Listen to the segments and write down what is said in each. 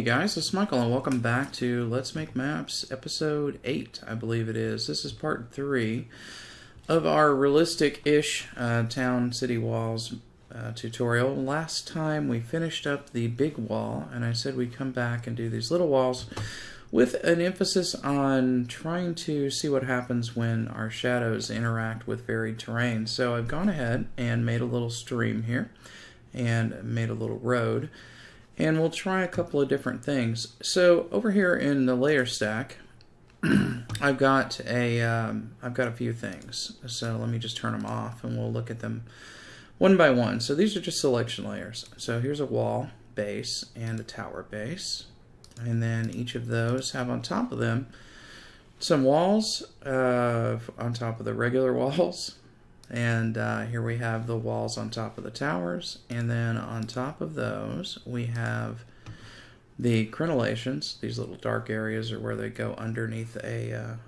guys, this is Michael and welcome back to Let's Make Maps episode 8, I believe it is. This is part 3 of our realistic-ish town city walls tutorial. Last time we finished up the big wall and I said we'd come back and do these little walls with an emphasis on trying to see what happens when our shadows interact with varied terrain. So I've gone ahead and made a little stream here and made a little road. And we'll try a couple of different things. So over here in the layer stack, I've got a few things. So let me just turn them off, and we'll look at them one by one. So these are just selection layers. So here's a wall base and a tower base, and then each of those have on top of them some walls on top of the regular walls. And here we have the walls on top of the towers, and then on top of those we have the crenellations. These little dark areas are where they go underneath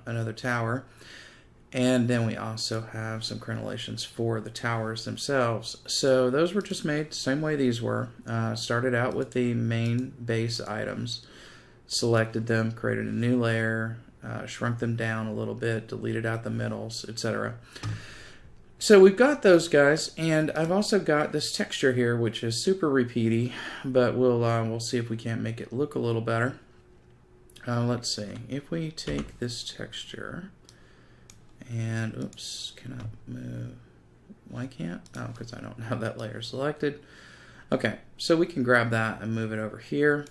another tower. And then we also have some crenellations for the towers themselves. So those were just made the same way these were. Started out with the main base items, selected them, created a new layer, shrunk them down a little bit, deleted out the middles, etc. So we've got those guys, and I've also got this texture here, which is super repeaty, but we'll see if we can't make it look a little better. Let's see. If we take this texture and, oops, cannot move. Why can't? Oh, because I don't have that layer selected. Okay, so we can grab that and move it over here,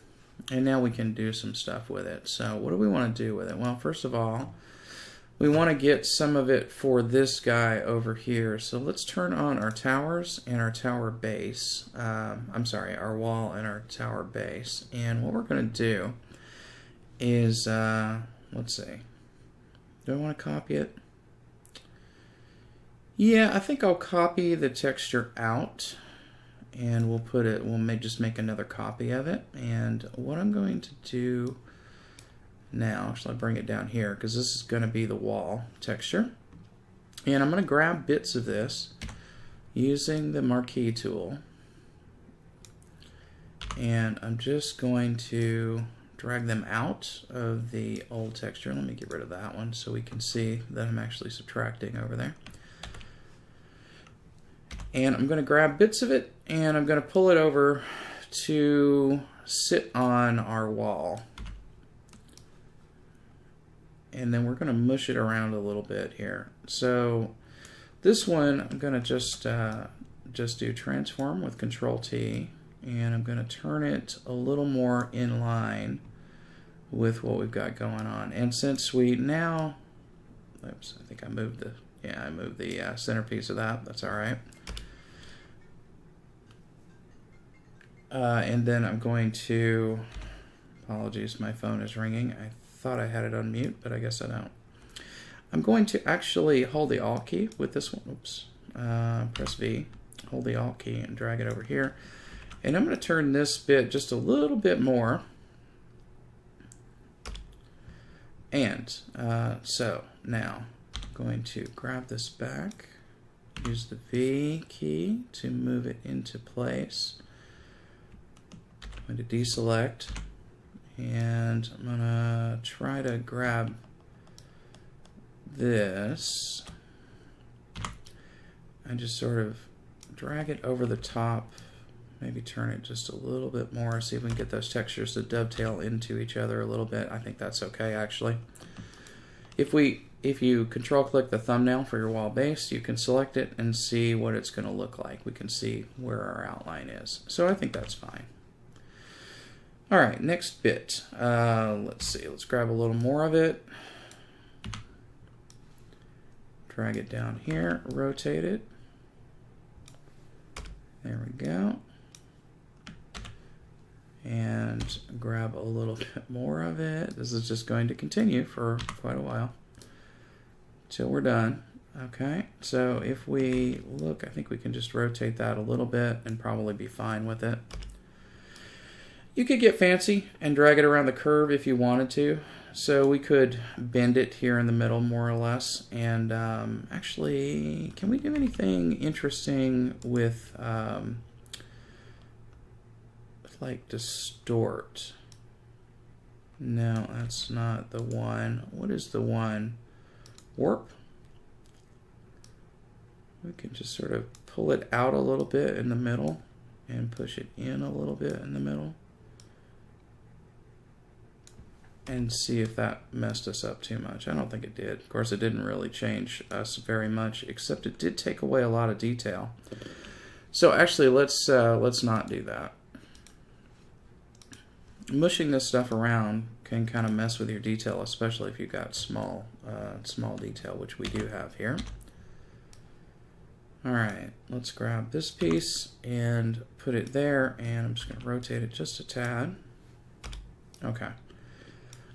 and now we can do some stuff with it. So what do we want to do with it? Well, first of all, we want to get some of it for this guy over here. So let's turn on our towers and our tower base. Our wall and our tower base. And what we're going to do is, let's see. Do I want to copy it? Yeah, I think I'll copy the texture out. And we'll just make another copy of it. And what I'm going to do now, shall I bring it down here, because this is going to be the wall texture. And I'm going to grab bits of this using the marquee tool. And I'm just going to drag them out of the old texture. Let me get rid of that one so we can see that I'm actually subtracting over there. And I'm going to grab bits of it and I'm going to pull it over to sit on our wall. And then we're going to mush it around a little bit here. So this one I'm going to just do transform with Control T, and I'm going to turn it a little more in line with what we've got going on. And since we now, oops, I think I moved the centerpiece of that. That's all right. And then I'm going to, apologies, my phone is ringing. I thought I had it on mute, but I guess I don't. I'm going to actually hold the Alt key with this one. Oops. Press V, hold the Alt key, and drag it over here. And I'm going to turn this bit just a little bit more. And so now I'm going to grab this back, use the V key to move it into place. I'm going to deselect. And I'm going to try to grab this and just sort of drag it over the top, maybe turn it just a little bit more, see if we can get those textures to dovetail into each other a little bit. I think that's okay, actually. If you control click the thumbnail for your wall base, you can select it and see what it's going to look like. We can see where our outline is. So I think that's fine. All right, next bit. Let's see. Let's grab a little more of it. Drag it down here. Rotate it. There we go. And grab a little bit more of it. This is just going to continue for quite a while till we're done. Okay, so if we look, I think we can just rotate that a little bit and probably be fine with it. You could get fancy and drag it around the curve if you wanted to. So we could bend it here in the middle more or less. And actually, can we do anything interesting with like distort? No, that's not the one. What is the one? Warp. We can just sort of pull it out a little bit in the middle and push it in a little bit in the middle. And see if that messed us up too much. I don't think it did. Of course, it didn't really change us very much, except it did take away a lot of detail. So actually, let's not do that. Mushing this stuff around can kind of mess with your detail, especially if you've got small detail, which we do have here. All right, let's grab this piece and put it there, and I'm just going to rotate it just a tad. Okay,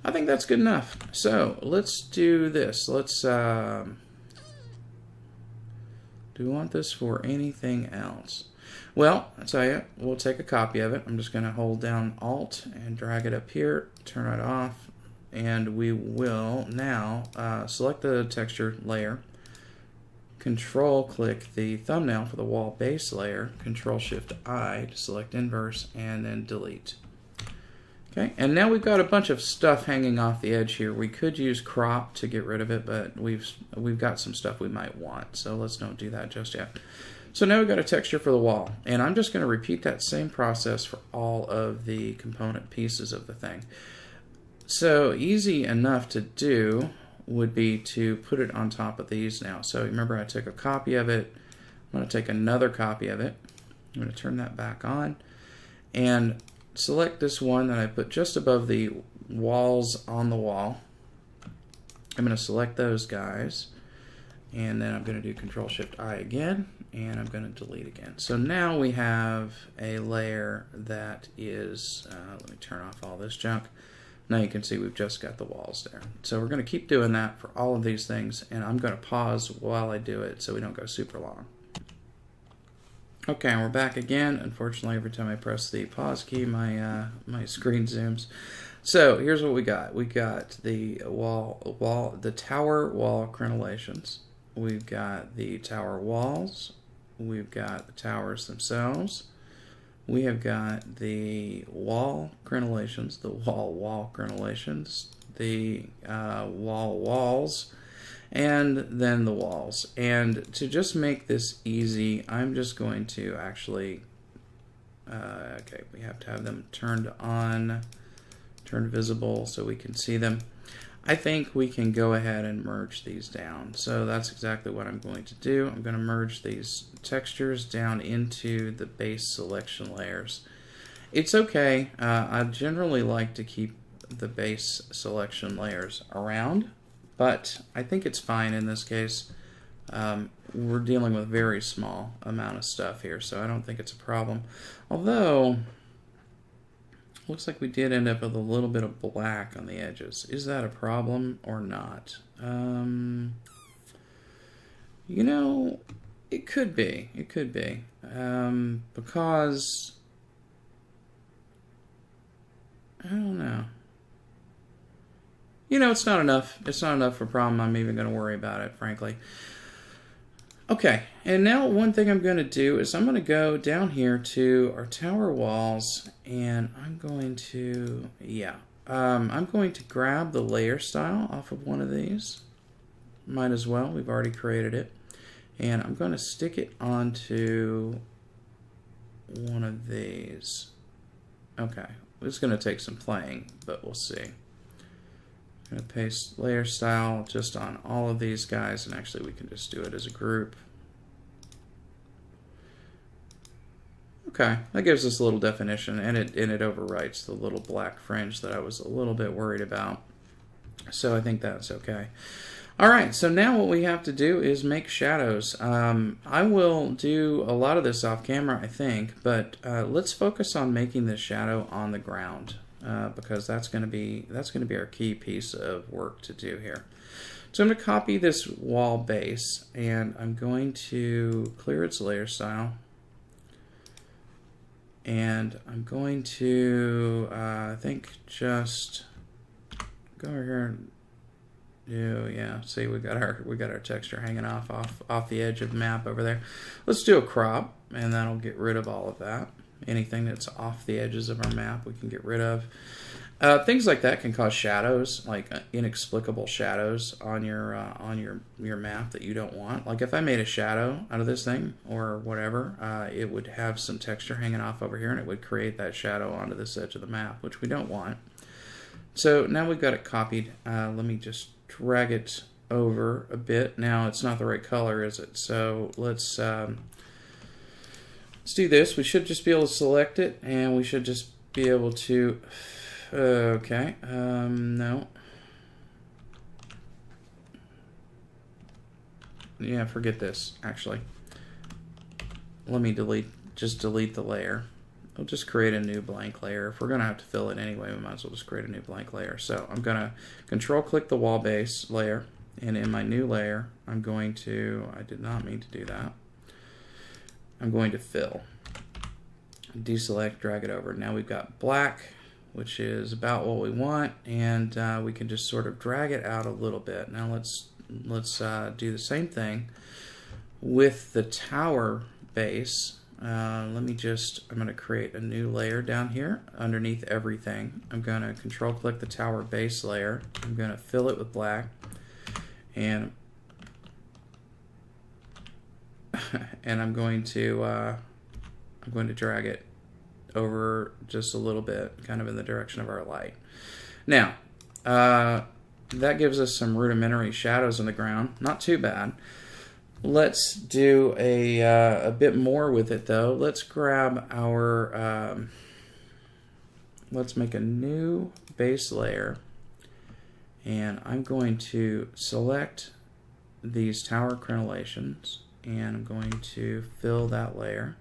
I think that's good enough. So let's do this. Let's do we want this for anything else? Well, I'll tell you, we'll take a copy of it. I'm just going to hold down Alt and drag it up here, turn it off, and we will now select the texture layer, Control-click the thumbnail for the wall base layer, Control-Shift-I to select inverse, and then delete. Okay, and now we've got a bunch of stuff hanging off the edge here. We could use crop to get rid of it, but we've got some stuff we might want, so let's don't do that just yet. So now we've got a texture for the wall, and I'm just going to repeat that same process for all of the component pieces of the thing. So easy enough to do would be to put it on top of these now. So remember, I took a copy of it. I'm going to take another copy of it. I'm going to turn that back on and select this one that I put just above the walls on the wall. I'm going to select those guys, and then I'm going to do Control-Shift-I again, and I'm going to delete again. So now we have a layer that is, let me turn off all this junk. Now you can see we've just got the walls there. So we're going to keep doing that for all of these things, and I'm going to pause while I do it so we don't go super long. Okay, and we're back again. Unfortunately, every time I press the pause key, my screen zooms. So here's what we got. We got the the tower wall crenellations. We've got the tower walls. We've got the towers themselves. We have got the wall crenellations, the wall crenellations, the wall walls, and then the walls. And to just make this easy, I'm just going to actually, okay, we have to have them turned on, turned visible so we can see them. I think we can go ahead and merge these down. So that's exactly what I'm going to do. I'm going to merge these textures down into the base selection layers. It's okay. I generally like to keep the base selection layers around, but I think it's fine in this case. We're dealing with a very small amount of stuff here, so I don't think it's a problem. Although, looks like we did end up with a little bit of black on the edges. Is that a problem or not? You know, it could be. It could be. Because, I don't know. You know, it's not enough. It's not enough for a problem I'm even going to worry about it, frankly. Okay, and now one thing I'm going to do is I'm going to go down here to our tower walls, and I'm going to, I'm going to grab the layer style off of one of these. Might as well, we've already created it. And I'm going to stick it onto one of these. Okay, it's going to take some playing, but we'll see. I'm going to paste layer style just on all of these guys, and actually we can just do it as a group. Okay, that gives us a little definition, and it overwrites the little black fringe that I was a little bit worried about. So I think that's okay. All right, so now what we have to do is make shadows. I will do a lot of this off camera, I think, but let's focus on making the shadow on the ground. Because that's going to be our key piece of work to do here. So I'm going to copy this wall base, and I'm going to clear its layer style, and I'm going to I think just go over here and do, yeah. See, we got our texture hanging off the edge of the map over there. Let's do a crop, and that'll get rid of all of that. Anything that's off the edges of our map we can get rid of. Things like that can cause shadows, like inexplicable shadows on your map that you don't want. Like if I made a shadow out of this thing or whatever, it would have some texture hanging off over here, and it would create that shadow onto this edge of the map, which we don't want. So now we've got it copied. Let me just drag it over a bit. Now it's not the right color, is it? So let's do this. We should just be able to select it, and we should just be able to. Okay. No. Yeah, forget this. Actually, let me just delete the layer. I'll just create a new blank layer. If we're going to have to fill it anyway, we might as well just create a new blank layer. So I'm going to control-click the wall base layer, and in my new layer, I'm going to, I did not mean to do that, I'm going to fill. Deselect, drag it over. Now we've got black, which is about what we want, and we can just sort of drag it out a little bit. Now let's do the same thing with the tower base. I'm going to create a new layer down here underneath everything. I'm going to control-click the tower base layer. I'm going to fill it with black, and I'm going to drag it over just a little bit, kind of in the direction of our light. Now, that gives us some rudimentary shadows on the ground. Not too bad. Let's do a bit more with it, though. Let's grab our, let's make a new base layer, and I'm going to select these tower crenellations, and I'm going to fill that layer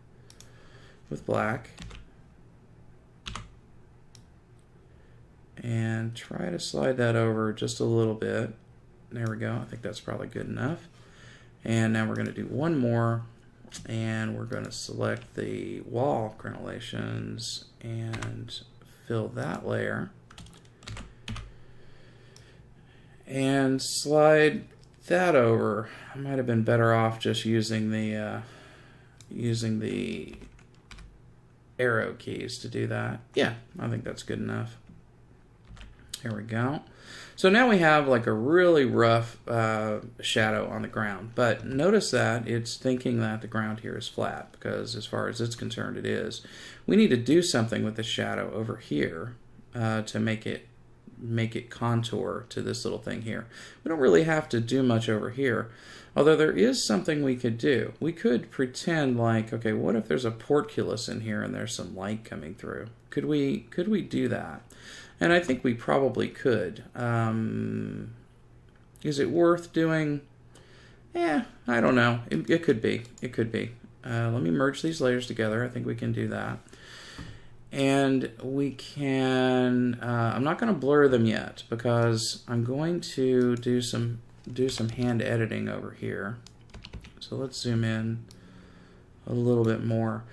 with black, and try to slide that over just a little bit. There we go. I think that's probably good enough. And now we're going to do one more, and we're going to select the wall crenellations and fill that layer, and slide that over. I might have been better off just using the arrow keys to do that. Yeah, I think that's good enough. Here we go. So now we have like a really rough shadow on the ground, but notice that it's thinking that the ground here is flat, because as far as it's concerned it is. We need to do something with the shadow over here to make it contour to this little thing here. We don't really have to do much over here, although there is something we could do. We could pretend like, okay, what if there's a portcullis in here and there's some light coming through? Could we do that? And I think we probably could. Is it worth doing? I don't know. It could be. It could be. Let me merge these layers together. I think we can do that. And we can, I'm not going to blur them yet, because I'm going to do some hand editing over here. So let's zoom in a little bit more.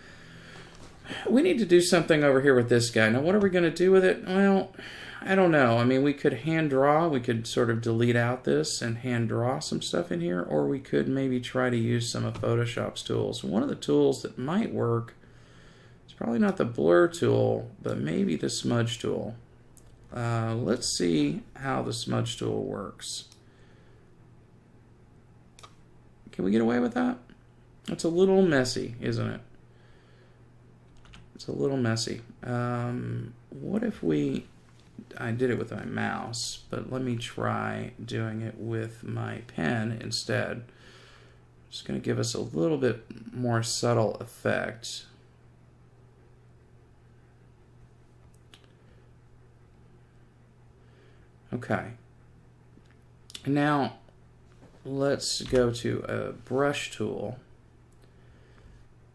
We need to do something over here with this guy. Now, what are we going to do with it? Well, I don't know. I mean, we could hand draw. We could sort of delete out this and hand draw some stuff in here, or we could maybe try to use some of Photoshop's tools. One of the tools that might work is probably not the blur tool, but maybe the smudge tool. Let's see how the smudge tool works. Can we get away with that? It's a little messy, isn't it? It's a little messy. What if I did it with my mouse, but let me try doing it with my pen instead. Just going to give us a little bit more subtle effect. Okay. Now, let's go to a brush tool.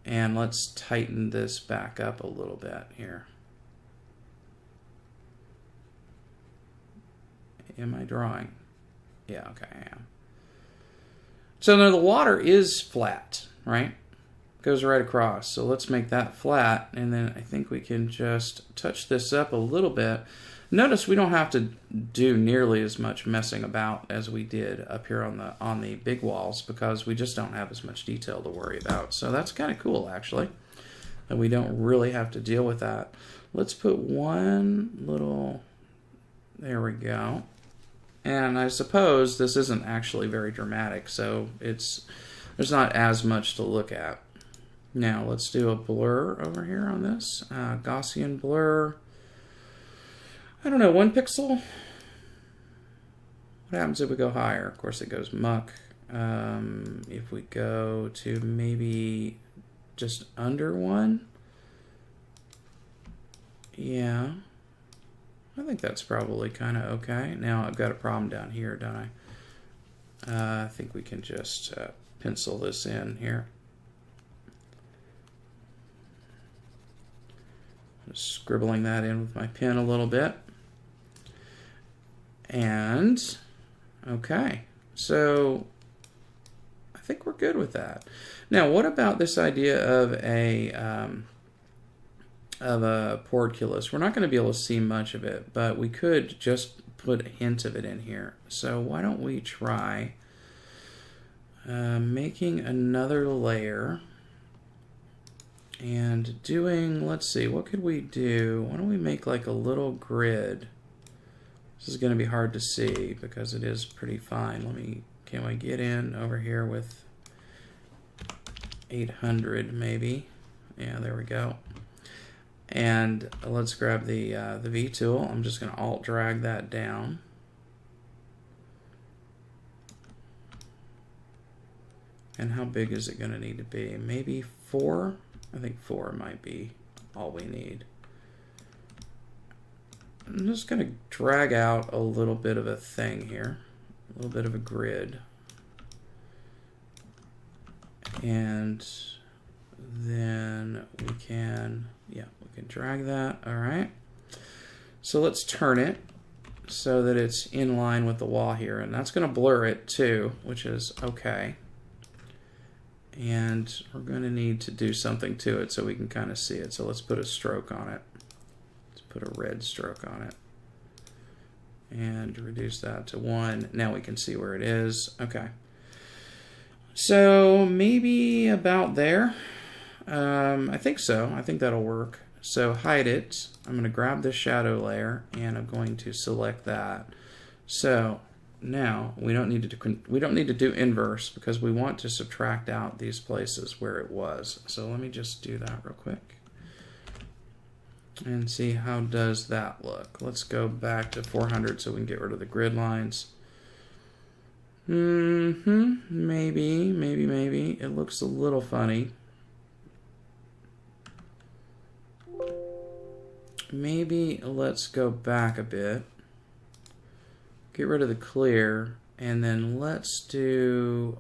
And let's tighten this back up a little bit here. Am I drawing? Yeah, okay, I am. So now the water is flat, right? Goes right across. So let's make that flat, and then I think we can just touch this up a little bit. Notice we don't have to do nearly as much messing about as we did up here on the big walls, because we just don't have as much detail to worry about. So that's kind of cool, actually, that we don't really have to deal with that. Let's put one little There we go. And I suppose this isn't actually very dramatic, so there's not as much to look at. Now let's do a blur over here on this. Gaussian blur. I don't know, 1 pixel? What happens if we go higher? Of course it goes muck. If we go to maybe just under 1. Yeah. I think that's probably kind of okay. Now I've got a problem down here, don't I? I think we can just pencil this in here. Just scribbling that in with my pen a little bit. And, okay. So, I think we're good with that. Now, what about this idea of a portcullis? We're not going to be able to see much of it, but we could just put a hint of it in here. So why don't we try making another layer and doing, let's see, what could we do? Why don't we make like a little grid? This is going to be hard to see because it is pretty fine. Can we get in over here with 800 maybe? Yeah, there we go. And let's grab the V tool. I'm just going to alt drag that down. And how big is it going to need to be? Maybe 4? I think 4 might be all we need. I'm just going to drag out a little bit of a thing here. A little bit of a grid. And then we can drag that. All right. So let's turn it so that it's in line with the wall here. And that's going to blur it too, which is okay. And we're going to need to do something to it so we can kind of see it. So let's put a stroke on it. Let's put a red stroke on it. And reduce that to 1. Now we can see where it is. Okay. So maybe about there. I think so. I think that'll work. So hide it. I'm going to grab this shadow layer and I'm going to select that. So now we don't need to do inverse because we want to subtract out these places where it was. So let me just do that real quick and see how does that look. Let's go back to 400 so we can get rid of the grid lines. Maybe it looks a little funny. Maybe let's go back a bit, get rid of the clear, and then let's do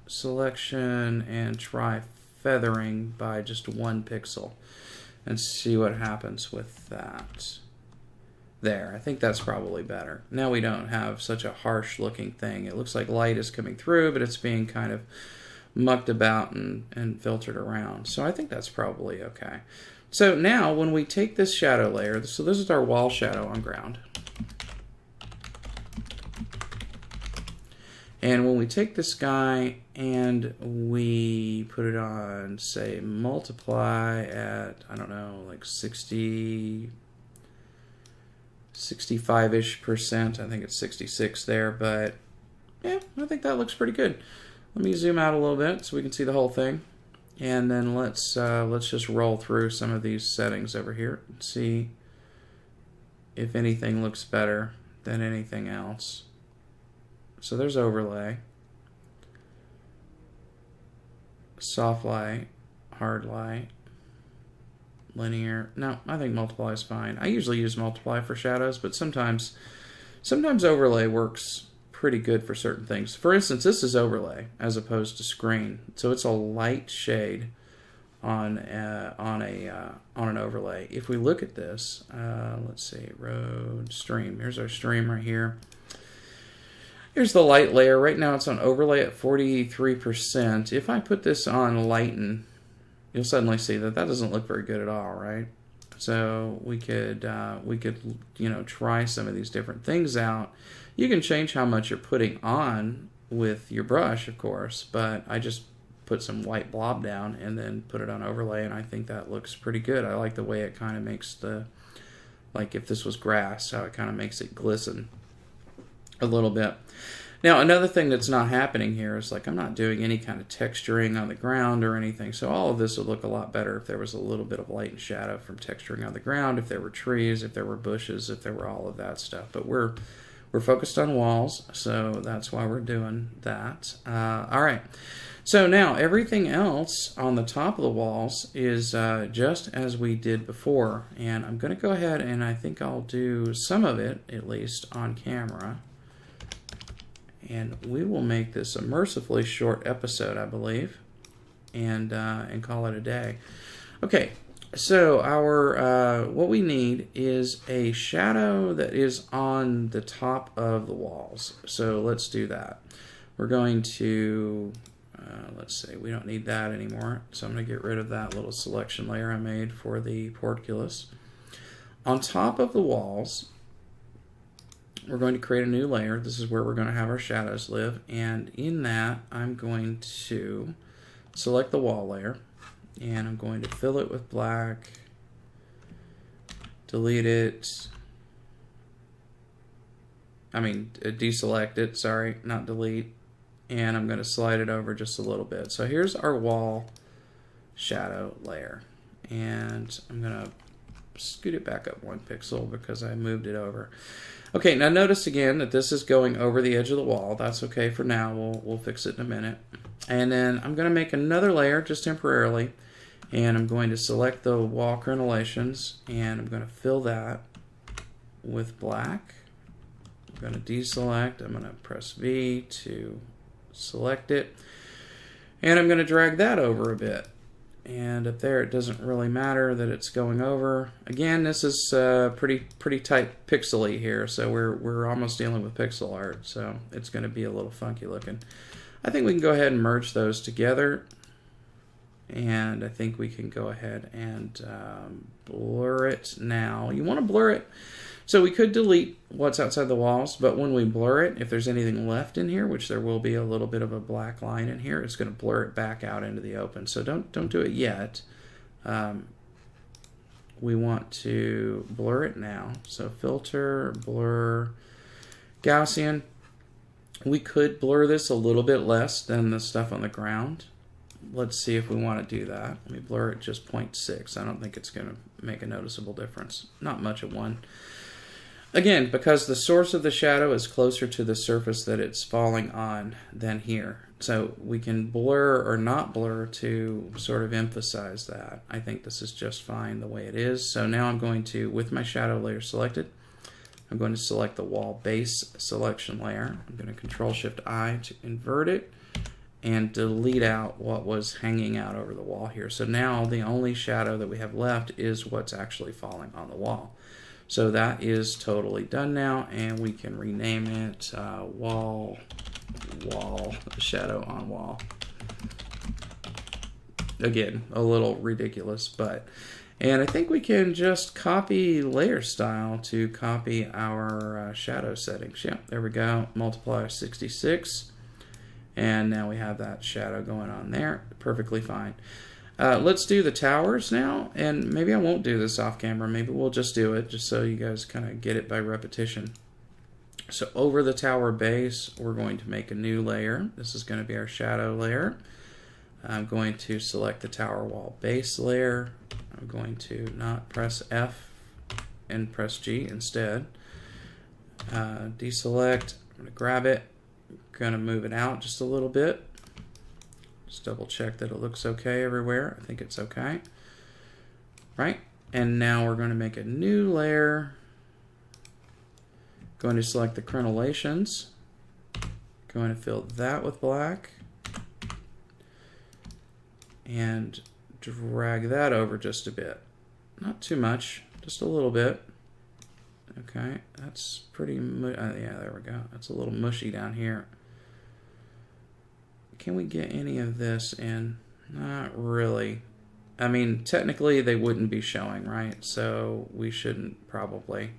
selection and try feathering by just 1 pixel and see what happens with that. There, I think that's probably better. Now we don't have such a harsh looking thing. It looks like light is coming through, but it's being kind of mucked about and filtered around. So I think that's probably okay. So now when we take this shadow layer, so this is our wall shadow on ground. And when we take this guy and we put it on, say, multiply at, I don't know, like 65-ish%. I think it's 66 there, but yeah, I think that looks pretty good. Let me zoom out a little bit so we can see the whole thing. And then let's just roll through some of these settings over here and see if anything looks better than anything else. So there's overlay, soft light, hard light, linear. No, I think multiply is fine. I usually use multiply for shadows, but sometimes overlay works pretty good for certain things. For instance, this is overlay as opposed to screen, so it's a light shade on an overlay. If we look at this, let's see, road stream. Here's our stream right here. Here's the light layer. Right now it's on overlay at 43%. If I put this on lighten, you'll suddenly see that doesn't look very good at all, right? So we could try some of these different things out. You can change how much you're putting on with your brush, of course, but I just put some white blob down and then put it on overlay, and I think that looks pretty good. I like the way it kind of makes the like if this was grass, how it kind of makes it glisten a little bit. Now, another thing that's not happening here is like I'm not doing any kind of texturing on the ground or anything, so all of this would look a lot better if there was a little bit of light and shadow from texturing on the ground, if there were trees, if there were bushes, if there were all of that stuff. But we're focused on walls, so that's why we're doing that. All right. So now everything else on the top of the walls is just as we did before. And I'm going to go ahead and I think I'll do some of it, at least, on camera. And we will make this a mercifully short episode, I believe, and call it a day. Okay, so our what we need is a shadow that is on the top of the walls. So let's do that. We're going to, let's see, we don't need that anymore. So I'm going to get rid of that little selection layer I made for the portcullis. On top of the walls, we're going to create a new layer. This is where we're going to have our shadows live. And in that, I'm going to select the wall layer. And I'm going to fill it with black. Delete it. Deselect it. Sorry, not delete. And I'm going to slide it over just a little bit. So here's our wall shadow layer. And I'm going to scoot it back up 1 pixel because I moved it over. Okay, now notice again that this is going over the edge of the wall. That's okay for now. We'll fix it in a minute. And then I'm going to make another layer just temporarily. And I'm going to select the wall crenellations. And I'm going to fill that with black. I'm going to deselect. I'm going to press V to select it. And I'm going to drag that over a bit. And up there, it doesn't really matter that it's going over. Again, this is pretty tight pixely here, so we're almost dealing with pixel art, so it's going to be a little funky looking. I think we can go ahead and merge those together, and I think we can go ahead and blur it now. You want to blur it, so we could delete what's outside the walls, but when we blur it, if there's anything left in here, which there will be a little bit of a black line in here, it's going to blur it back out into the open. So don't do it yet. We want to blur it now. So filter, blur, Gaussian. We could blur this a little bit less than the stuff on the ground. Let's see if we want to do that. Let me blur it just 0.6. I don't think it's going to make a noticeable difference. Not much of one. Again, because the source of the shadow is closer to the surface that it's falling on than here. So we can blur or not blur to sort of emphasize that. I think this is just fine the way it is. So now I'm going to, with my shadow layer selected, I'm going to select the wall base selection layer. I'm going to Control-Shift-I to invert it and delete out what was hanging out over the wall here. So now the only shadow that we have left is what's actually falling on the wall. So that is totally done now, and we can rename it wall, shadow on wall. Again, a little ridiculous, and I think we can just copy layer style to copy our shadow settings. Yeah, there we go, multiply 66, and now we have that shadow going on there, perfectly fine. Let's do the towers now, and maybe I won't do this off camera. Maybe we'll just do it, just so you guys kind of get it by repetition. So over the tower base, we're going to make a new layer. This is going to be our shadow layer. I'm going to select the tower wall base layer. I'm going to not press F and press G instead. Deselect. I'm going to grab it. I'm going to move it out just a little bit. Just double check that it looks okay everywhere. I think it's okay. Right? And now we're going to make a new layer. Going to select the crenellations. Going to fill that with black. And drag that over just a bit. Not too much, just a little bit. Okay, that's pretty, yeah, there we go. That's a little mushy down here. Can we get any of this in? Not really. I mean, technically they wouldn't be showing, right? So we shouldn't probably.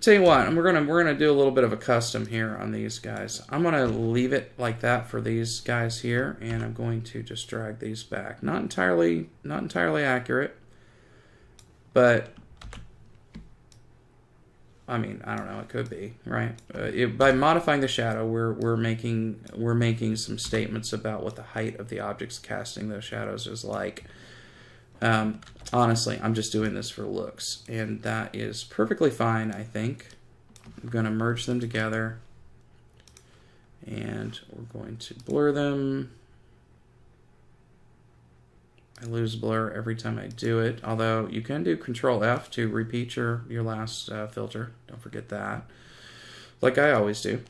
Tell you what, we're gonna do a little bit of a custom here on these guys. I'm gonna leave it like that for these guys here, and I'm going to just drag these back. Not entirely accurate, But I mean, I don't know. It could be, right? By modifying the shadow, we're making some statements about what the height of the objects casting those shadows is like. Honestly, I'm just doing this for looks, and that is perfectly fine, I think. I'm going to merge them together, and we're going to blur them. I lose blur every time I do it, although you can do Control F to repeat your last filter. Don't forget that, like I always do.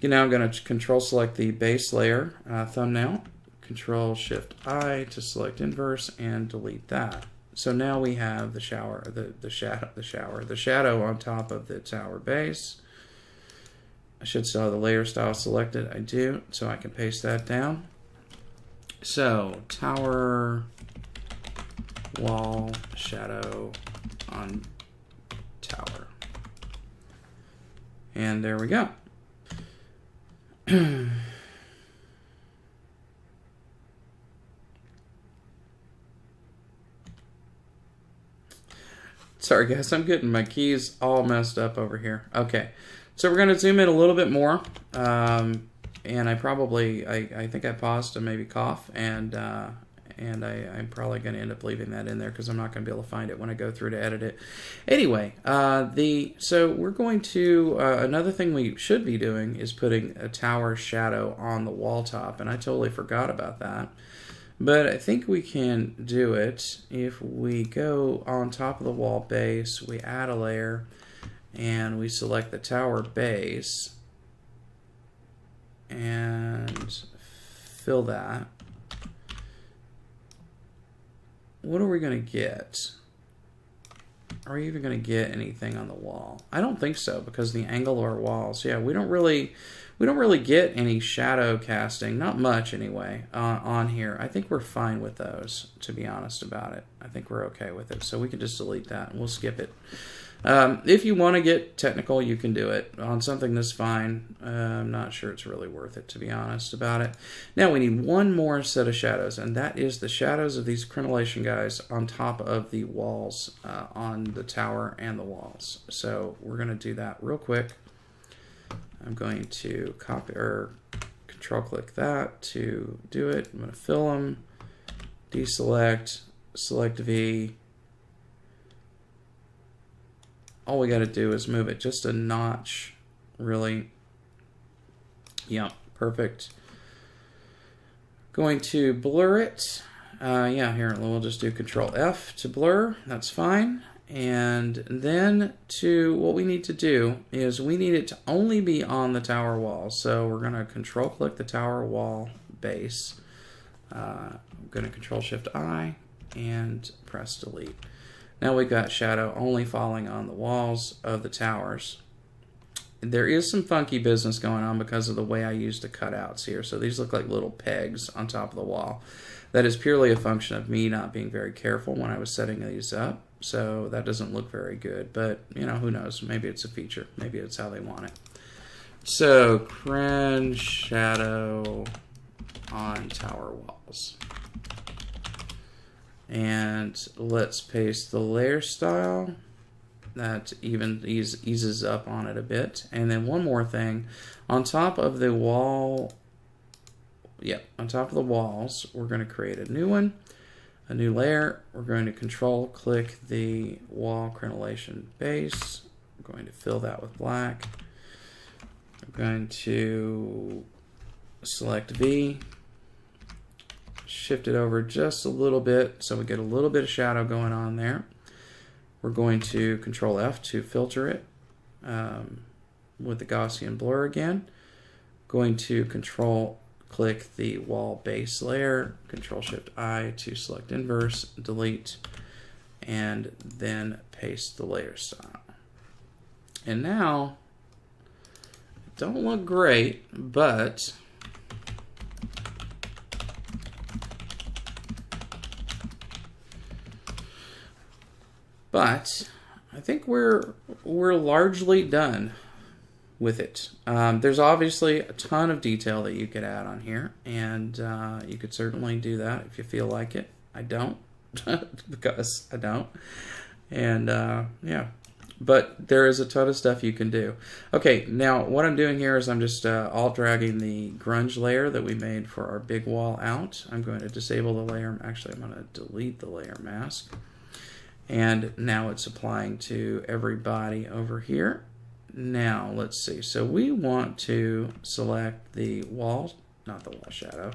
Now I'm going to Control select the base layer thumbnail, Control Shift I to select inverse, and delete that. So now we have the shadow on top of the tower base. I should still have the layer style selected. I do, so I can paste that down. So, tower, wall, shadow on tower. And there we go. Sorry guys, I'm getting my keys all messed up over here. Okay, so we're going to zoom in a little bit more. And I think I paused to maybe cough, and I'm probably going to end up leaving that in there because I'm not going to be able to find it when I go through to edit it. Anyway, so we're going to, another thing we should be doing is putting a tower shadow on the wall top, and I totally forgot about that. But I think we can do it if we go on top of the wall base, we add a layer, and we select the tower base, and fill that. What are we going to get? Are we even going to get anything on the wall? I don't think so, because the angle of our walls, yeah, we don't really get any shadow casting, not much anyway, on here. I think we're fine with those, to be honest about it. I think we're okay with it, so we can just delete that and we'll skip it. If you want to get technical, you can do it on something that's fine. I'm not sure it's really worth it, to be honest about it. Now we need one more set of shadows, and that is the shadows of these crenellation guys on top of the walls on the tower and the walls. So we're going to do that real quick. I'm going to copy or control click that to do it. I'm going to fill them, deselect, select V. All we got to do is move it just a notch, really. Yeah, perfect. Going to blur it. Yeah, here, we'll just do Control F to blur. That's fine. And then what we need to do is we need it to only be on the tower wall. So we're going to Control click the tower wall base. I'm going to Control Shift I and press delete. Now we've got shadow only falling on the walls of the towers. There is some funky business going on because of the way I used the cutouts here. So these look like little pegs on top of the wall. That is purely a function of me not being very careful when I was setting these up. So that doesn't look very good, but you know, who knows? Maybe it's a feature. Maybe it's how they want it. So cren shadow on tower walls. And let's paste the layer style. That even eases up on it a bit. And then one more thing. On top of the wall, on top of the walls, we're going to create a new one, a new layer. We're going to Control click the wall crenellation base. We're going to fill that with black. I'm going to select V. Shift it over just a little bit so we get a little bit of shadow going on there. We're going to Control F to filter it with the Gaussian blur again. Going to Control click the wall base layer, Control Shift I to select inverse, delete, and then paste the layer style. And now, it don't look great, but I think we're largely done with it. There's obviously a ton of detail that you could add on here, and you could certainly do that if you feel like it. I don't. because I don't. And yeah, but there is a ton of stuff you can do. Okay, now what I'm doing here is I'm just alt dragging the grunge layer that we made for our big wall out. I'm going to disable the layer. Actually, I'm going to delete the layer mask. And now it's applying to everybody over here. Now, let's see. So we want to select the wall, not the wall shadow.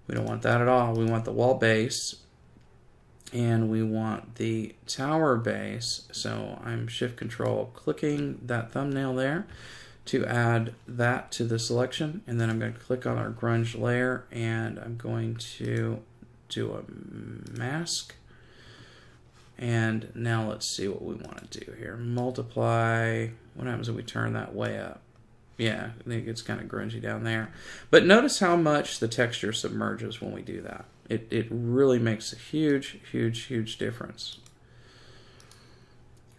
We don't want that at all. We want the wall base. And we want the tower base. So I'm Shift Control clicking that thumbnail there to add that to the selection. And then I'm going to click on our grunge layer and I'm going to do a mask. And now let's see what we want to do here. Multiply. What happens if we turn that way up? Yeah, I think it's kind of grungy down there. But notice how much the texture submerges when we do that. It really makes a huge, huge, huge difference.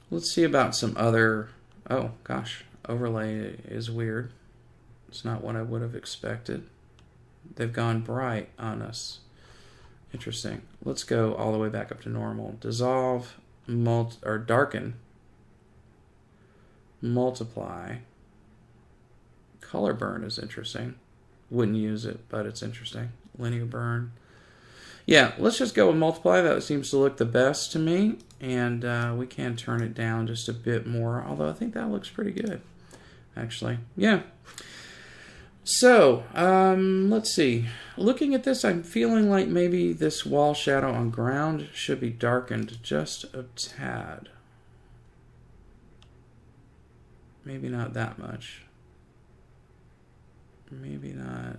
Let's see about some other... Oh, gosh. Overlay is weird. It's not what I would have expected. They've gone bright on us. Interesting. Let's go all the way back up to normal. Dissolve, or darken, multiply. Color burn is interesting. Wouldn't use it, but it's interesting. Linear burn. Yeah, let's just go with multiply. That seems to look the best to me. And we can turn it down just a bit more, although I think that looks pretty good, actually. Yeah. So, let's see. Looking at this, I'm feeling like maybe this wall shadow on ground should be darkened just a tad. Maybe not that much. Maybe not.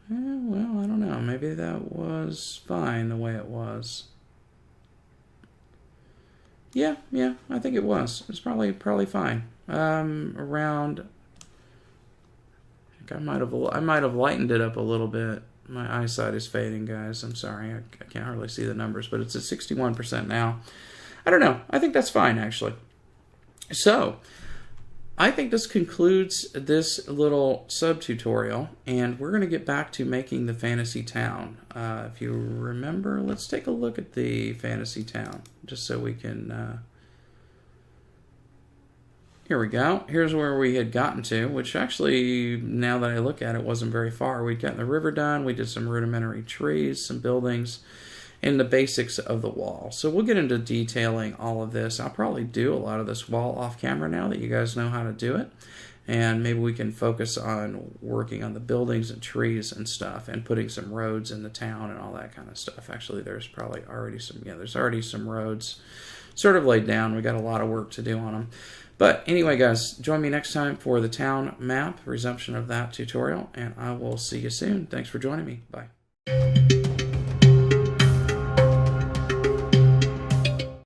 Well, I don't know. Maybe that was fine the way it was. Yeah, I think it was. It's probably fine. Around... I might have lightened it up a little bit. My eyesight is fading, guys. I'm sorry. I can't hardly see the numbers, but it's at 61% now. I don't know. I think that's fine, actually. So, I think this concludes this little sub-tutorial, and we're going to get back to making the fantasy town. If you remember, let's take a look at the fantasy town, just so we can... Here we go. Here's where we had gotten to, which actually, now that I look at it, wasn't very far. We'd gotten the river done. We did some rudimentary trees, some buildings, and the basics of the wall. So we'll get into detailing all of this. I'll probably do a lot of this wall off camera now that you guys know how to do it. And maybe we can focus on working on the buildings and trees and stuff and putting some roads in the town and all that kind of stuff. Actually, there's probably already some, there's already some roads sort of laid down. We got a lot of work to do on them. But anyway, guys, join me next time for the town map, resumption of that tutorial, and I will see you soon. Thanks for joining me. Bye.